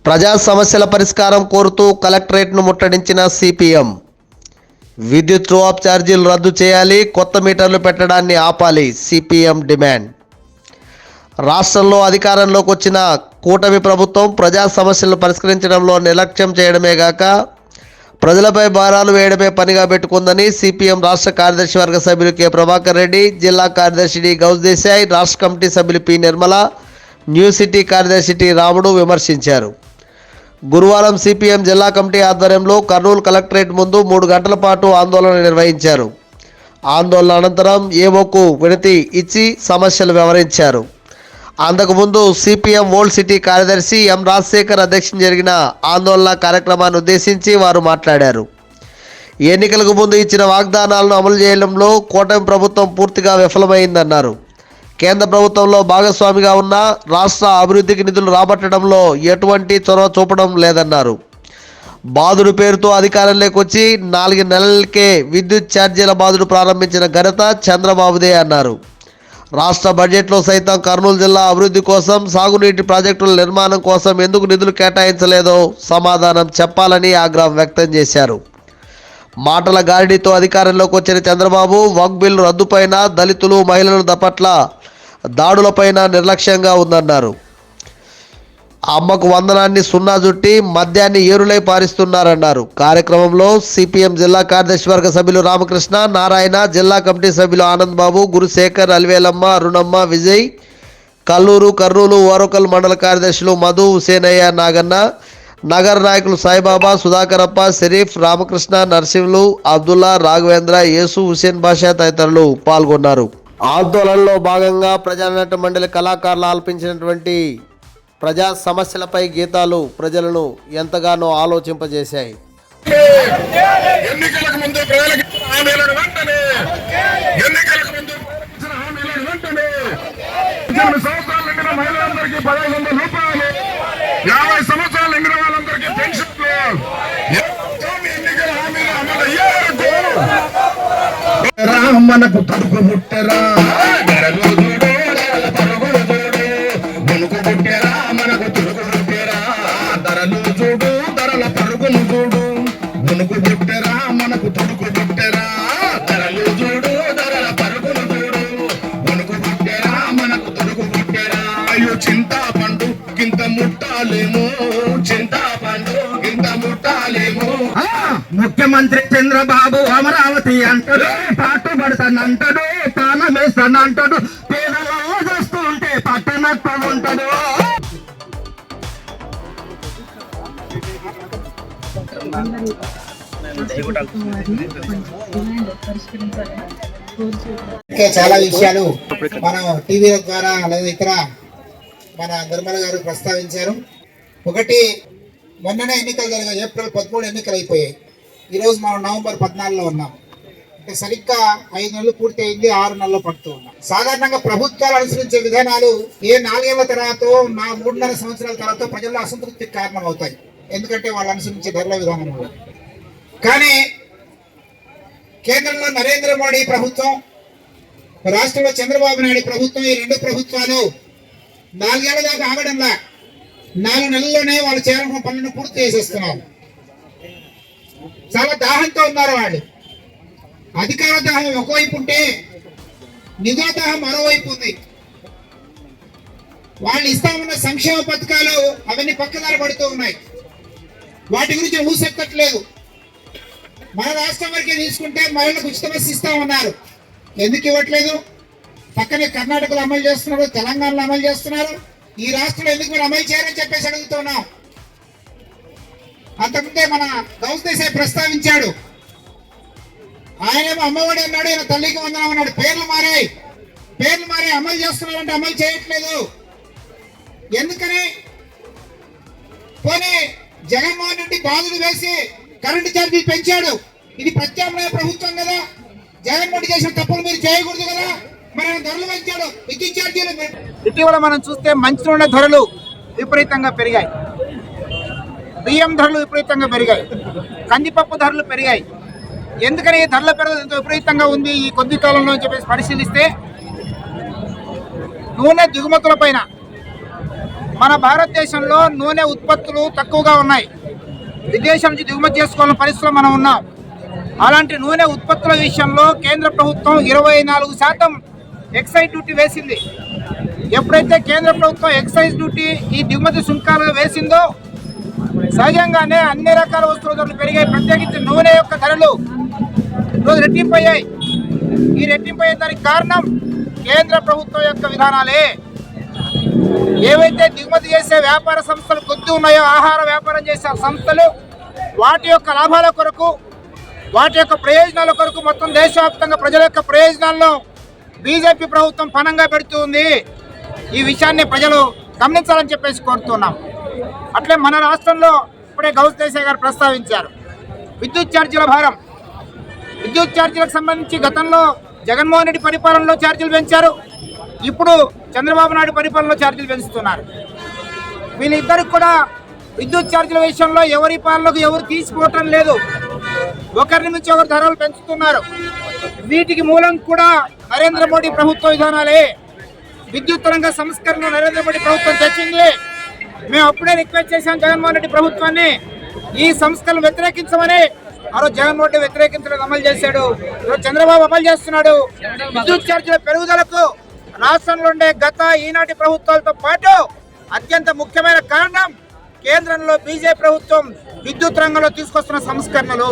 ప్రజా సమస్యల పరిష్కారం కోరుతూ కలెక్టరేట్ను ముట్టడించిన సిపిఎం. విద్యుత్ ట్రూ ఆఫ్ ఛార్జీలు రద్దు చేయాలి, కొత్త మీటర్లు పెట్టడాన్ని ఆపాలి సిపిఎం డిమాండ్. రాష్ట్రంలో అధికారంలోకి వచ్చిన కూటమి ప్రభుత్వం ప్రజా సమస్యలను పరిష్కరించడంలో నిర్లక్ష్యం చేయడమే గాక ప్రజలపై భారాలు వేయడమే పనిగా పెట్టుకుందని సిపిఎం రాష్ట్ర కార్యదర్శి వర్గ సభ్యులు కె ప్రభాకర్ రెడ్డి, జిల్లా కార్యదర్శి డి గౌస్ దేశాయ్, రాష్ట్ర కమిటీ సభ్యులు పి నిర్మల, న్యూ సిటీ కార్యదర్శి టి రాముడు విమర్శించారు. గురువారం సిపిఎం జిల్లా కమిటీ ఆధ్వర్యంలో కర్నూలు కలెక్టరేట్ ముందు 3 గంటల పాటు ఆందోళన నిర్వహించారు. ఆందోళన అనంతరం ఏవోకు వినతి ఇచ్చి సమస్యలు వివరించారు. అంతకుముందు సిపిఎం ఓల్డ్ సిటీ కార్యదర్శి ఎం రాజశేఖర్ అధ్యక్షతన జరిగిన ఆందోళన కార్యక్రమాన్ని ఉద్దేశించి వారు మాట్లాడారు. ఎన్నికలకు ముందు ఇచ్చిన వాగ్దానాలను అమలు చేయడంలో కూటమి ప్రభుత్వం పూర్తిగా విఫలమైందన్నారు. కేంద్ర ప్రభుత్వంలో భాగస్వామిగా ఉన్న రాష్ట్ర అభివృద్ధికి నిధులు రాబట్టడంలో ఎటువంటి చొరవ చూపడం లేదన్నారు. బాదుడు పేరుతో అధికారంలోకి వచ్చి 4 నెలలకే విద్యుత్ ఛార్జీల బాదుడు ప్రారంభించిన ఘనత చంద్రబాబుదే అన్నారు. రాష్ట్ర బడ్జెట్లో సైతం కర్నూలు జిల్లా అభివృద్ధి కోసం, సాగునీటి ప్రాజెక్టుల నిర్మాణం కోసం ఎందుకు నిధులు కేటాయించలేదో సమాధానం చెప్పాలని ఆగ్రహం వ్యక్తం చేశారు. మాటల గారడీతో అధికారంలోకి వచ్చిన చంద్రబాబు వక్ఫ్ బిల్లు రద్దుపైన, దళితులు, మహిళల పట్ల దాడులపైన నిర్లక్ష్యంగా ఉందన్నారు. అమ్మకు వందనాన్ని సున్నా చుట్టి మద్యాన్ని ఏరులై పారిస్తున్నారన్నారు. కార్యక్రమంలో సిపిఎం జిల్లా కార్యదర్శి వర్గ సభ్యులు రామకృష్ణ, నారాయణ, జిల్లా కమిటీ సభ్యులు ఆనంద్ బాబు, గురుశేఖర్, అలివేలమ్మ, అరుణమ్మ, విజయ్, కల్లూరు, కర్నూలు, ఓరకల్ మండల కార్యదర్శులు మధు, హుసేనయ్య, నాగన్న, నగర నాయకులు సాయిబాబా, సుధాకరప్ప, షరీఫ్, రామకృష్ణ, నర్సింహులు, అబ్దుల్లా, రాఘవేంద్ర, యేసు, హుసేన్ బాషా తదితరులు పాల్గొన్నారు. ఆందోళనలో భాగంగా ప్రజానాట్య మండలి కళాకారులు ఆలపించినటువంటి ప్రజా సమస్యలపై గీతాలు ప్రజలను ఎంతగానో ఆలోచింపజేశాయి. ఎన్నికలకు ముందు ప్రజలకు హామీలను వెంటనే, ఎన్నికలకు ముందు హామీలను వెంటనే 8 సంవత్సరాలు నిండిన మహిళలందరికీ 1500 రూపాయలు, 50 సంవత్సరాలు నిండిన వాళ్ళందరికీ పెన్షన్లు, ఎన్నికల హామీలు అమలు అయ్యేందుకు మనకు తడుపు ముట్టరా, చింతాపండు గింత ముట్టాలేమో, చింతాపండు గింత ముట్టాలేమో. ముఖ్యమంత్రి చంద్రబాబు అమరావతి అంటాడు, పాటుపడతానంటాడు, ప్రాణం వేస్తానంటాడు, పేదలలో చూస్తూ ఉంటే పట్టనట్టు ఉంటాడు. చాలా విషయాలు మనం టీవీల ద్వారా లేదా ఇతర మన నిర్మల గారు ప్రస్తావించారు. ఒకటి, మొన్ననే ఎన్నికలు జరిగాయి, ఏప్రిల్ 13 ఎన్నికలు అయిపోయాయి. ఈరోజు మనం నవంబర్ 14లో ఉన్నాం. అంటే సరిగ్గా 5 నెలలు పూర్తి అయింది, 6 నెలలు పడుతూ ఉన్నాం. సాధారణంగా ప్రభుత్వాలు అనుసరించే విధానాలు ఏ 4 ఏళ్ల తర్వాత, 3.5 సంవత్సరాల తర్వాత ప్రజల్లో అసంతృప్తికి కారణం అవుతాయి. ఎందుకంటే వాళ్ళు అనుసరించే ధరల విధానం వల్ల. కానీ కేంద్రంలో నరేంద్ర మోడీ ప్రభుత్వం, రాష్ట్రంలో చంద్రబాబు నాయుడు ప్రభుత్వం, ఈ 2 ప్రభుత్వాలు 4 ఏళ్ల దాకా ఆగడంలా 4 నెలల్లోనే వాళ్ళు చేయాలనుకున్న పనులను పూర్తి చేసేస్తున్నారు. చాలా దాహంతో ఉన్నారు వాళ్ళు. అధికార దాహం ఒకవైపు ఉంటే నిధుల దాహం మరోవైపు ఉంది. వాళ్ళు ఇస్తామన్న సంక్షేమ పథకాలు అవన్నీ పక్కదారి పడుతూ ఉన్నాయి. వాటి గురించి ఊసెక్కట్లేదు. మన రాష్ట్రం వరకే తీసుకుంటే మహిళలకు ఉచిత బస్సు ఇస్తామన్నారు. ఎందుకు ఇవ్వట్లేదు? పక్కనే కర్ణాటకలో అమలు చేస్తున్నారు, తెలంగాణలో అమలు చేస్తున్నారు. ఈ రాష్ట్రంలో ఎందుకు మీరు అమలు చేయాలని చెప్పేసి అడుగుతున్నాం. అంతకుముందే మన గౌస్ దేశాయ్ ప్రస్తావించాడు. ఆయనేమో అమ్మఒడి అన్నాడు, ఈయన తల్లికి వందనం అన్నాడు. పేర్లు మారాయి అమలు చేస్తున్నారంటే అమలు చేయట్లేదు. ఎందుకని? పోనీ జగన్మోహన్ రెడ్డి బాధలు వేసి కరెంటు ఛార్జీలు పెంచాడు. ఇది ప్రత్యామ్నాయ ప్రభుత్వం కదా. జగన్మోహన్ చేసిన తప్పులు మీరు చేయకూడదు కదా. మరి ధరలు పెంచాడు, విద్యుత్ ఛార్జీలు. ఇటీవల మనం చూస్తే మంచి నూనె ధరలు విపరీతంగా పెరిగాయి, బియ్యం ధరలు విపరీతంగా పెరిగాయి, కందిపప్పు ధరలు పెరిగాయి. ఎందుకని ధరల పెరుగుదల ఎంత విపరీతంగా ఉంది ఈ కొద్ది కాలంలో చెప్పేసి పరిశీలిస్తే నూనె దిగుమతుల పైన మన భారతదేశంలో నూనె ఉత్పత్తులు తక్కువగా ఉన్నాయి. విదేశం నుంచి దిగుమతి చేసుకోవాలని పరిస్థితుల్లో మనం ఉన్నాం. అలాంటి నూనె ఉత్పత్తుల విషయంలో కేంద్ర ప్రభుత్వం 24% ఎక్సైజ్ డ్యూటీ వేసింది. ఎప్పుడైతే కేంద్ర ప్రభుత్వం ఎక్సైజ్ డ్యూటీ ఈ దిగుమతి సుంకాలుగా వేసిందో సహజంగానే అన్ని రకాల వస్తువుల ధరలు పెరిగాయి. ప్రత్యేకించి నూనె యొక్క ధరలు ఈరోజు రెట్టింపయ్యాయి. ఈ రెట్టింపయ్యే దానికి కారణం కేంద్ర ప్రభుత్వం యొక్క విధానాలే. ఏవైతే దిగుమతి చేసే వ్యాపార సంస్థలు కొద్ది ఉన్నాయో, ఆహార వ్యాపారం చేసే సంస్థలు వాటి యొక్క లాభాల కొరకు, వాటి యొక్క ప్రయోజనాల కొరకు మొత్తం దేశవ్యాప్తంగా ప్రజల యొక్క ప్రయోజనాలను బీజేపీ ప్రభుత్వం పణంగా పెడుతుంది. ఈ విషయాన్ని ప్రజలు గమనించాలని చెప్పేసి కోరుతున్నాం. అట్లే మన రాష్ట్రంలో ఇప్పుడే గౌస్ దేశాయ్ గారు ప్రస్తావించారు విద్యుత్ ఛార్జీల భారం. విద్యుత్ ఛార్జీలకు సంబంధించి గతంలో జగన్మోహన్ రెడ్డి పరిపాలనలో ఛార్జీలు పెంచారు, ఇప్పుడు చంద్రబాబు నాయుడు పరిపాలనలో ఛార్జీలు పెంచుతున్నారు. వీళ్ళిద్దరికి కూడా విద్యుత్ ఛార్జీల విషయంలో ఎవరి పాలనకు ఎవరు తీసుకోవటం లేదు. ఒకరి నుంచి ఒకరు ధరలు పెంచుతున్నారు. వీటికి మూలం కూడా నరేంద్ర మోడీ ప్రభుత్వ విధానాలే. విద్యుత్ రంగ సంస్కరణ నరేంద్ర మోడీ ప్రభుత్వం తెచ్చింది. మేము అప్పుడే రిక్వెస్ట్ చేశాం జగన్మోహన్ రెడ్డి ప్రభుత్వాన్ని ఈ సంస్కరణ వ్యతిరేకించమని. ఆ రోజు జగన్మోహన్ రెడ్డి వ్యతిరేకించడం అమలు చేశాడు. ఈరోజు చంద్రబాబు అమలు చేస్తున్నాడు. విద్యుత్ ఛార్జీల పెరుగుదలకు రాష్ట్రంలో ఉండే గత ఈనాటి ప్రభుత్వాలతో పాటు అత్యంత ముఖ్యమైన కారణం కేంద్రంలో బీజేపీ ప్రభుత్వం విద్యుత్ రంగంలో తీసుకొస్తున్న సంస్కరణలు.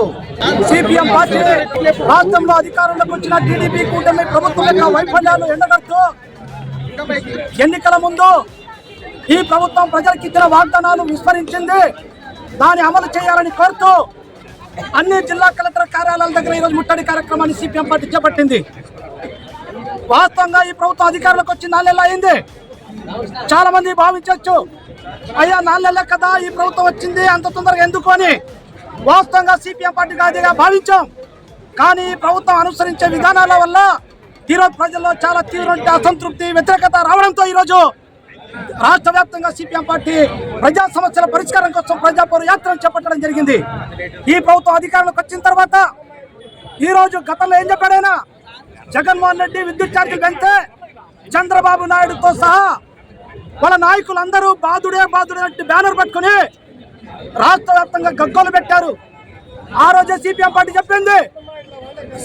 సిపిఎం పార్టీ రాష్ట్రంలో అధికారంలోకి వచ్చిన టీడీపీ కూటమి ప్రభుత్వం యొక్క వైఫల్యాలు ఎండగడుతూ ఎన్నికల ముందు ఈ ప్రభుత్వం ప్రజలకు ఇచ్చిన వాగ్దానాలు విస్మరించింది. దాన్ని అమలు చేయాలని కోరుతూ అన్ని జిల్లా కలెక్టర్ కార్యాలయాల దగ్గర ఈరోజు ముట్టడి కార్యక్రమాన్ని సిపిఎం పార్టీ చేపట్టింది. వాస్తవంగా ఈ ప్రభుత్వం అధికారంలోకి వచ్చి 4 నెలలు అయింది. చాలా మంది భావించవచ్చు, అయ్యా 4 నెలలే కదా ఈ ప్రభుత్వం వచ్చింది, అంత తొందరగా ఎందుకు అని. వాస్తవంగా సిపిఎం పార్టీగా అదిగా భావించాం. కానీ ఈ ప్రభుత్వం అనుసరించే విధానాల వల్ల ఈరోజు ప్రజల్లో చాలా తీవ్ర అసంతృప్తి, వ్యతిరేకత రావడంతో ఈరోజు రాష్ట్ర వ్యాప్తంగా సిపిఎం పార్టీ ప్రజా సమస్యల పరిష్కారం కోసం ప్రజాపౌర యాత్రను చేపట్టడం జరిగింది. ఈ ప్రభుత్వం అధికారంలోకి వచ్చిన తర్వాత ఈరోజు గతంలో ఏం చెప్పాడైనా, జగన్మోహన్ రెడ్డి విద్యుత్ ఛార్జీలు పెంచితే చంద్రబాబు నాయుడుతో సహా వాళ్ళ నాయకులందరూ బాధుడే బాధుడే బ్యానర్ పట్టుకుని రాష్ట్ర వ్యాప్తంగా గగ్గోలు పెట్టారు. ఆ రోజే సిపిఎం పార్టీ చెప్పింది,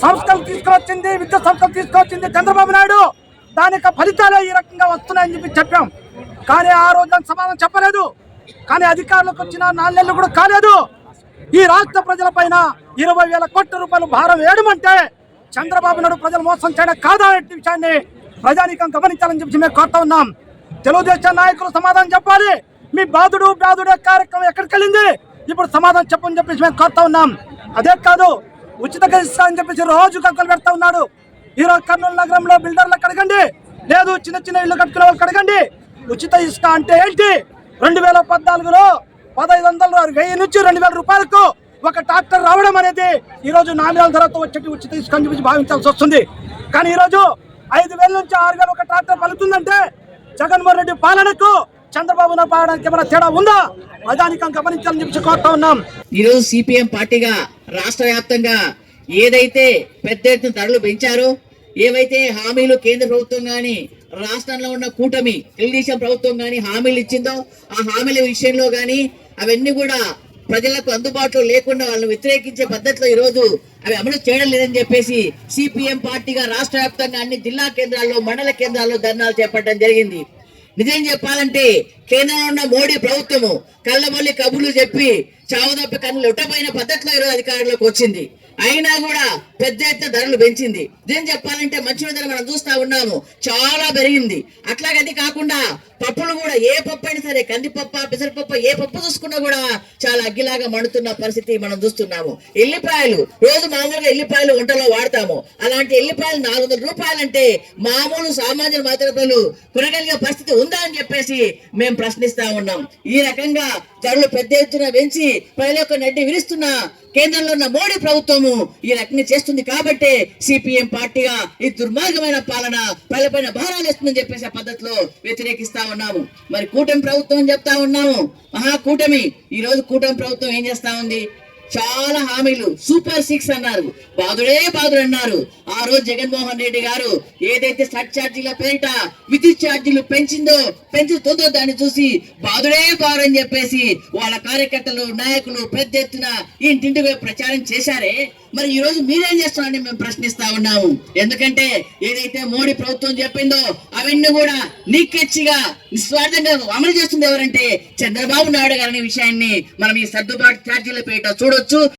సంస్థలు తీసుకువచ్చింది, విద్యుత్ సంస్థలు తీసుకువచ్చింది చంద్రబాబు నాయుడు, దాని యొక్క ఫలితాలే ఈ రకంగా వస్తున్నాయని చెప్పాం. కానీ ఆ రోజు దానికి సమాధానం చెప్పలేదు. కానీ అధికారంలోకి వచ్చిన 4 నెలలు కూడా కాలేదు. ఈ రాష్ట్ర ప్రజల పైన 20,000 కోట్ల రూపాయలు భారం వేయడమంటే చంద్రబాబు నాయుడు ప్రజలు మోసం చేయడం కాదా అనే విషయాన్ని ప్రజానీకం గమనించాలని చెప్పి మేము కోరుతా ఉన్నాం. తెలుగుదేశం నాయకులు సమాధానం చెప్పాలి. మీ బాధుడే కార్యక్రమం ఎక్కడికి వెళ్ళింది, ఇప్పుడు సమాధానం చెప్పని చెప్పేసి మేము కోరుతా ఉన్నాం. అదే కాదు, ఉచిత ఇస్తా అని చెప్పేసి రోజు కక్కలు పెడతా ఉన్నాడు. ఈరోజు కర్నూలు నగరంలో బిల్డర్లకు అడగండి, లేదు చిన్న ఇల్లు కట్టుకునే వాళ్ళకి అడగండి, ఉచిత ఇసుక అంటే ఏంటి. 2014లో 1,500 1000 నుంచి 2,000 రూపాయలకు ఒక ట్రాక్టర్ రావడం అనేది ఈరోజు నామినల్ ధరతో వచ్చేటి ఉచిత ఇసుక అని చెప్పి భావించాల్సి వస్తుంది. కానీ ఈరోజు 5,000 నుంచి 6,000 ఒక ట్రాక్టర్ పలుకుతుందంటే జగన్మోహన్ రెడ్డి పాలనకు చంద్రబాబు నాయుడు పాలనకి ఏమైనా తేడా ఉందా? ప్రజానికం గమనించాలని చెప్పి కోరుతా ఉన్నాం. ఈరోజు సిపిఎం పార్టీగా రాష్ట్ర వ్యాప్తంగా ఏదైతే పెద్ద ఎత్తున ధరలు పెంచారో, ఏవైతే హామీలు కేంద్ర ప్రభుత్వం గాని రాష్ట్రంలో ఉన్న కూటమి తెలుగుదేశం ప్రభుత్వం గాని హామీలు ఇచ్చిందో, ఆ హామీల విషయంలో గాని అవన్నీ కూడా ప్రజలకు అందుబాటులో లేకుండా వాళ్ళని వ్యతిరేకించే పద్ధతిలో ఈరోజు అవి అమలు చేయడం లేదని చెప్పేసి సిపిఎం పార్టీగా రాష్ట్ర వ్యాప్తంగా అన్ని జిల్లా కేంద్రాల్లో, మండల కేంద్రాల్లో ధర్నాలు చేపట్టడం జరిగింది. నిజం చెప్పాలంటే కేంద్రంలో ఉన్న మోడీ ప్రభుత్వము కళ్ళబొల్లి కబుర్లు చెప్పి చావుదప్ప కన్నులు ఉట్టపోయిన పద్ధతిలో ఈరోజు అధికారంలోకి వచ్చింది. అయినా కూడా పెద్ద ఎత్తున ధరలు పెంచింది. నిజం చెప్పాలంటే మంచి ధర మనం చూస్తా ఉన్నాము, చాలా పెరిగింది. అట్లాగే అది కాకుండా పప్పులు కూడా, ఏ పప్పు అయినా సరే, కందిపప్పు, పెసరపప్పు, ఏ పప్పు చూసుకున్నా కూడా చాలా అగ్గిలాగా మండుతున్న పరిస్థితి మనం చూస్తున్నాము. ఎల్లిపాయలు, రోజు మామూలుగా ఎల్లిపాయలు వంటలో వాడతాము, అలాంటి ఎల్లిపాయలు 400 రూపాయలంటే మామూలు సామాన్య మాత్రలు కొనగలిగే పరిస్థితి ఉందా అని చెప్పేసి మేము ప్రశ్నిస్తా ఉన్నాం. ఈ రకంగా ధరలు పెద్ద ఎత్తున పెంచి ప్రజల యొక్క నెడ్డి విరుస్తున్న కేంద్రంలో ఉన్న మోడీ ప్రభుత్వము ఈ రకంగా చేస్తుంది. కాబట్టి సిపిఎం పార్టీగా ఈ దుర్మార్గమైన పాలన ప్రజలపైన భారాలు వేస్తుందని చెప్పేసి ఆ పద్ధతిలో వ్యతిరేకిస్తా ఉన్నాము. మరి కూటమి ప్రభుత్వం చెప్తా ఉన్నాము, మహాకూటమి. ఈ రోజు కూటమి ప్రభుత్వం ఏం చేస్తా ఉంది? చాలా హామీలు సూపర్ 6 అన్నారు, బాదుడే బాదుడు అన్నారు. ఆ రోజు జగన్మోహన్ రెడ్డి గారు ఏదైతే సర్ఛార్జీల పేరిట విద్యుత్ ఛార్జీలు పెంచుతుందో దాన్ని చూసి బాదుడే బారు అని చెప్పేసి వాళ్ళ కార్యకర్తలు నాయకులు పెద్ద ఎత్తున ఇంటింటికి ప్రచారం చేశారే. మరి ఈ రోజు మీరేం చేస్తున్నారని మేము ప్రశ్నిస్తా ఉన్నాము. ఎందుకంటే ఏదైతే మోడీ ప్రభుత్వం చెప్పిందో అవన్నీ కూడా నిక్కచ్చిగా నిస్వార్థంగా అమలు చేస్తుంది ఎవరంటే చంద్రబాబు నాయుడు గారి విషయాన్ని మనం ఈ సర్దుబాటు ఛార్జీల పేరిట చూడొచ్చు.